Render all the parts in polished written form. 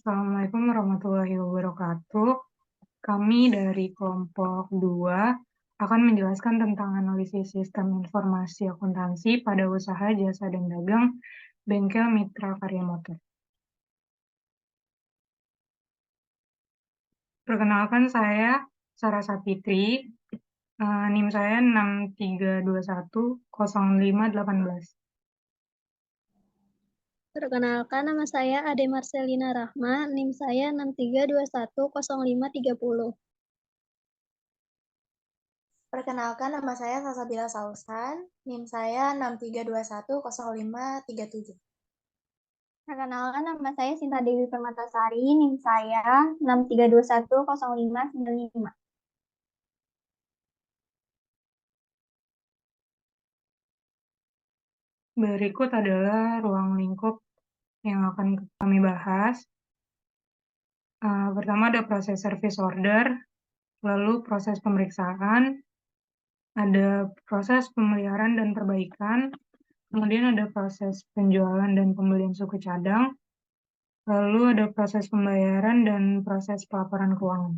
Assalamualaikum warahmatullahi wabarakatuh. Kami dari kelompok 2 akan menjelaskan tentang analisis sistem informasi akuntansi pada usaha jasa dan dagang Bengkel Mitra Karya Motor. Perkenalkan, saya Sarah Sapitri, NIM saya 63210518. Perkenalkan, nama saya Ade Marcelina Rahma, NIM saya 63210530. Perkenalkan, nama saya Salsabila Sausan, NIM saya 63210537. Perkenalkan, nama saya Sinta Dewi Permatasari, NIM saya 63210595. Berikut adalah ruang lingkup yang akan kami bahas. Pertama ada proses service order, lalu proses pemeriksaan, ada proses pemeliharaan dan perbaikan, kemudian ada proses penjualan dan pembelian suku cadang, lalu ada proses pembayaran dan proses pelaporan keuangan.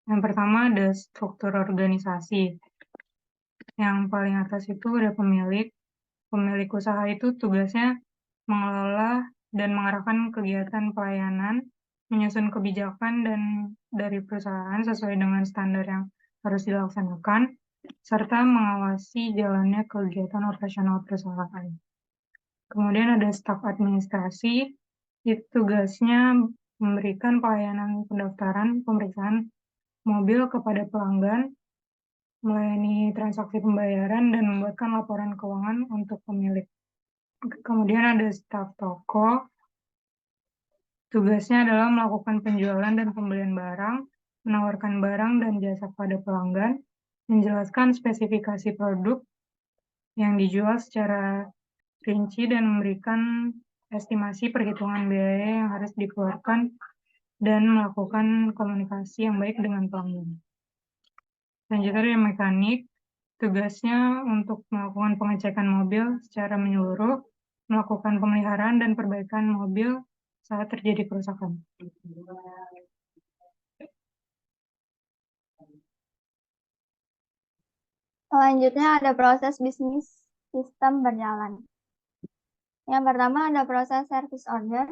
Yang pertama ada struktur organisasi. Yang paling atas itu ada pemilik. Pemilik usaha itu tugasnya mengelola dan mengarahkan kegiatan pelayanan, menyusun kebijakan dan dari perusahaan sesuai dengan standar yang harus dilaksanakan, serta mengawasi jalannya kegiatan operasional perusahaan. Kemudian ada staf administrasi, itu tugasnya memberikan pelayanan pendaftaran, pemeriksaan mobil kepada pelanggan, melayani transaksi pembayaran, dan membuatkan laporan keuangan untuk pemilik. Kemudian ada staf toko, tugasnya adalah melakukan penjualan dan pembelian barang, menawarkan barang dan jasa pada pelanggan, menjelaskan spesifikasi produk yang dijual secara rinci dan memberikan estimasi perhitungan biaya yang harus dikeluarkan dan melakukan komunikasi yang baik dengan pelanggan. Selanjutnya ada mekanik, tugasnya untuk melakukan pengecekan mobil secara menyeluruh, melakukan pemeliharaan dan perbaikan mobil saat terjadi kerusakan. Selanjutnya ada proses bisnis sistem berjalan. Yang pertama ada proses service order.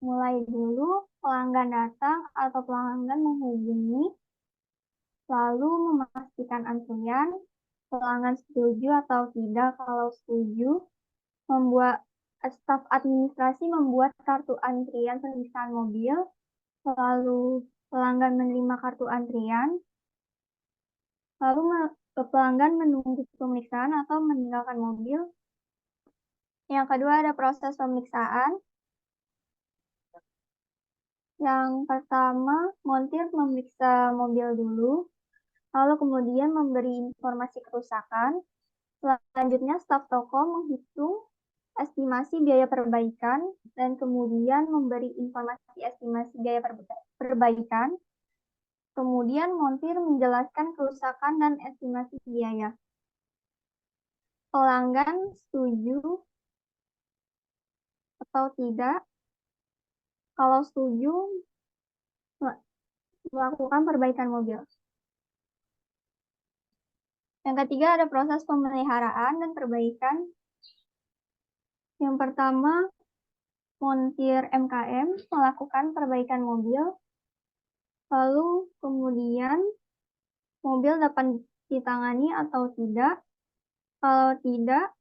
Mulai dulu pelanggan datang atau pelanggan menghubungi, lalu memastikan antrian, pelanggan setuju atau tidak. Kalau setuju, staf administrasi membuat kartu antrian pemeriksaan mobil, lalu pelanggan menerima kartu antrian, lalu pelanggan menunggu pemeriksaan atau meninggalkan mobil. Yang kedua ada proses pemeriksaan. Yang pertama, montir memeriksa mobil dulu, lalu kemudian memberi informasi kerusakan. Selanjutnya, staf toko menghitung estimasi biaya perbaikan dan kemudian memberi informasi estimasi biaya perbaikan. Kemudian montir menjelaskan kerusakan dan estimasi biaya. Pelanggan setuju atau tidak? Kalau setuju, melakukan perbaikan mobil. Yang ketiga ada proses pemeliharaan dan perbaikan. Yang pertama, montir MKM melakukan perbaikan mobil. Lalu kemudian mobil dapat ditangani atau tidak. Kalau tidak,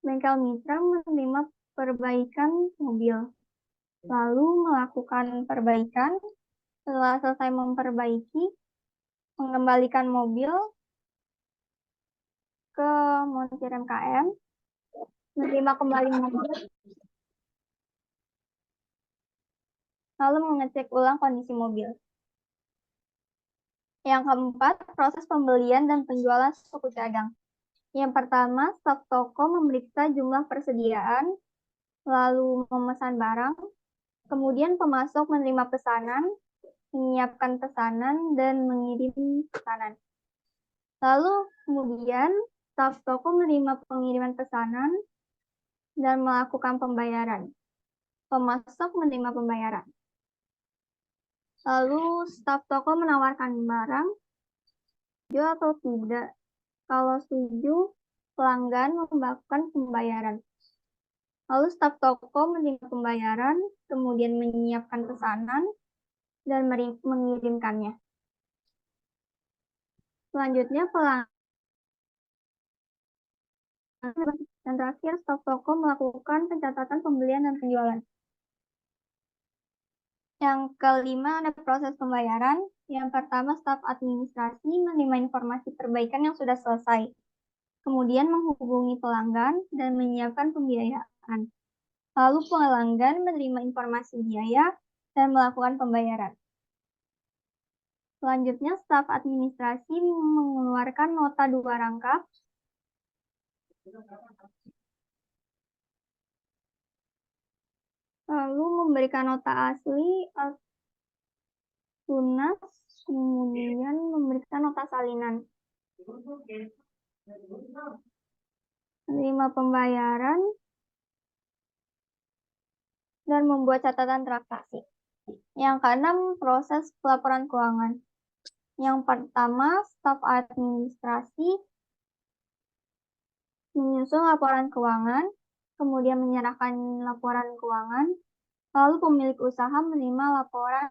bengkel mitra menerima perbaikan mobil. Lalu melakukan perbaikan. Setelah selesai memperbaiki, mengembalikan mobil ke montir MKM, menerima kembali mobil, lalu mengecek ulang kondisi mobil. Yang keempat, proses pembelian dan penjualan suku cadang. Yang pertama, staf toko memeriksa jumlah persediaan, lalu memesan barang, kemudian pemasok menerima pesanan, menyiapkan pesanan, dan mengirim pesanan. Lalu kemudian staf toko menerima pengiriman pesanan dan melakukan pembayaran. Pemasok menerima pembayaran. Lalu staf toko menawarkan barang, setuju atau tidak. Kalau setuju, pelanggan melakukan pembayaran. Lalu staf toko menerima pembayaran, kemudian menyiapkan pesanan, dan mengirimkannya. Selanjutnya, pelanggan. Dan terakhir, staf toko melakukan pencatatan pembelian dan penjualan. Yang kelima, ada proses pembayaran. Yang pertama, staf administrasi menerima informasi perbaikan yang sudah selesai. Kemudian menghubungi pelanggan dan menyiapkan pembiayaan. Lalu pelanggan menerima informasi biaya dan melakukan pembayaran. Selanjutnya, staf administrasi mengeluarkan nota 2 rangkap. Lalu memberikan nota asli, lunas, kemudian memberikan nota salinan. Menerima pembayaran, dan membuat catatan transaksi. Yang keenam, proses pelaporan keuangan. Yang pertama, staf administrasi menyusun laporan keuangan, kemudian menyerahkan laporan keuangan, lalu pemilik usaha menerima laporan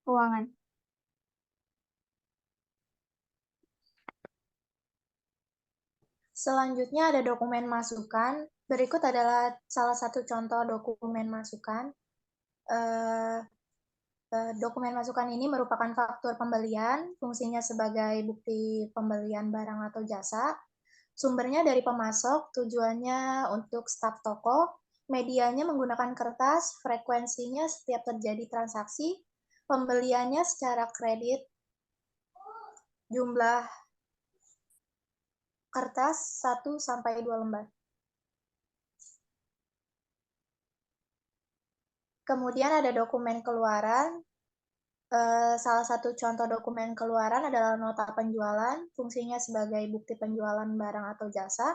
keuangan. Selanjutnya ada dokumen masukan. Berikut adalah salah satu contoh dokumen masukan. Dokumen masukan ini merupakan faktur pembelian, fungsinya sebagai bukti pembelian barang atau jasa. Sumbernya dari pemasok, tujuannya untuk staf toko, medianya menggunakan kertas, frekuensinya setiap terjadi transaksi, pembeliannya secara kredit, jumlah kertas 1-2 lembar. Kemudian ada dokumen keluaran. Salah satu contoh dokumen keluaran adalah nota penjualan, fungsinya sebagai bukti penjualan barang atau jasa.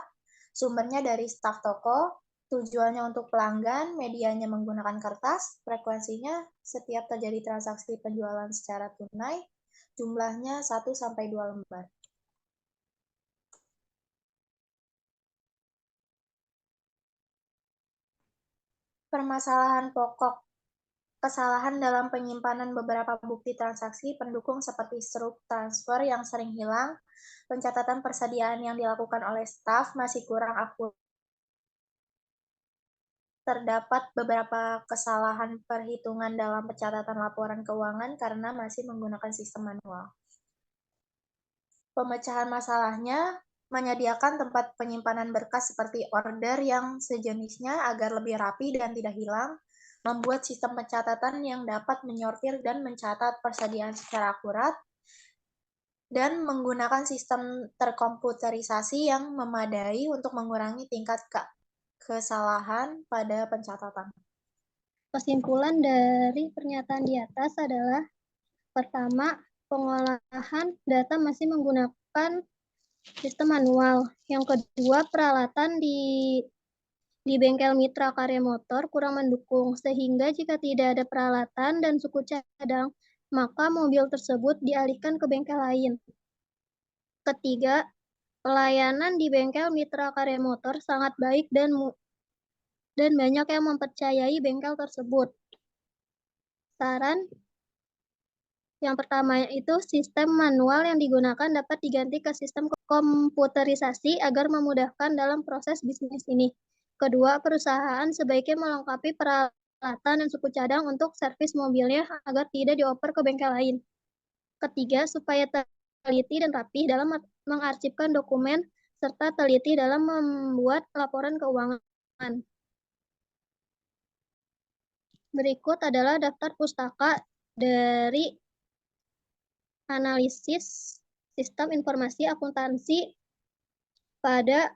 Sumbernya dari staf toko, tujuannya untuk pelanggan, medianya menggunakan kertas, frekuensinya setiap terjadi transaksi penjualan secara tunai, jumlahnya 1-2 lembar. Permasalahan pokok. Kesalahan dalam penyimpanan beberapa bukti transaksi pendukung seperti struk transfer yang sering hilang, pencatatan persediaan yang dilakukan oleh staf masih kurang akurat. Terdapat beberapa kesalahan perhitungan dalam pencatatan laporan keuangan karena masih menggunakan sistem manual. Pemecahan masalahnya, menyediakan tempat penyimpanan berkas seperti order yang sejenisnya agar lebih rapi dan tidak hilang, membuat sistem pencatatan yang dapat menyortir dan mencatat persediaan secara akurat, dan menggunakan sistem terkomputerisasi yang memadai untuk mengurangi tingkat kesalahan pada pencatatan. Kesimpulan dari pernyataan di atas adalah, pertama, pengolahan data masih menggunakan sistem manual. Yang kedua, peralatan di bengkel mitra karya motor kurang mendukung, sehingga jika tidak ada peralatan dan suku cadang, maka mobil tersebut dialihkan ke bengkel lain. Ketiga, pelayanan di bengkel mitra karya motor sangat baik dan banyak yang mempercayai bengkel tersebut. Saran yang pertama itu sistem manual yang digunakan dapat diganti ke sistem komputerisasi agar memudahkan dalam proses bisnis ini. Kedua, perusahaan sebaiknya melengkapi peralatan dan suku cadang untuk servis mobilnya agar tidak dioper ke bengkel lain. Ketiga, supaya teliti dan rapi dalam mengarsipkan dokumen serta teliti dalam membuat laporan keuangan. Berikut adalah daftar pustaka dari analisis sistem informasi akuntansi pada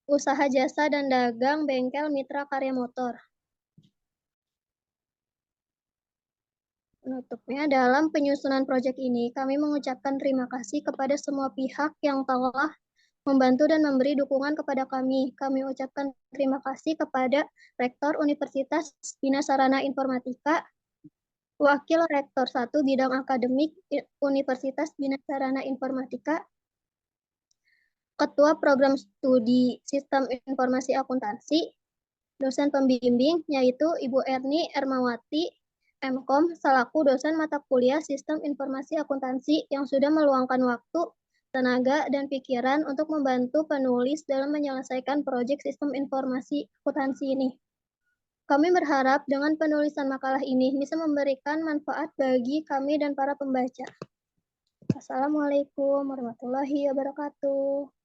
usaha jasa dan dagang bengkel mitra karya motor. Penutupnya, dalam penyusunan proyek ini, kami mengucapkan terima kasih kepada semua pihak yang telah membantu dan memberi dukungan kepada kami. Kami ucapkan terima kasih kepada Rektor Universitas Bina Sarana Informatika, Wakil Rektor 1 Bidang Akademik Universitas Bina Sarana Informatika, Ketua Program Studi Sistem Informasi Akuntansi, dosen pembimbing yaitu Ibu Erni Ermawati, MKOM, selaku dosen mata kuliah Sistem Informasi Akuntansi yang sudah meluangkan waktu, tenaga, dan pikiran untuk membantu penulis dalam menyelesaikan proyek Sistem Informasi Akuntansi ini. Kami berharap dengan penulisan makalah ini bisa memberikan manfaat bagi kami dan para pembaca. Assalamualaikum warahmatullahi wabarakatuh.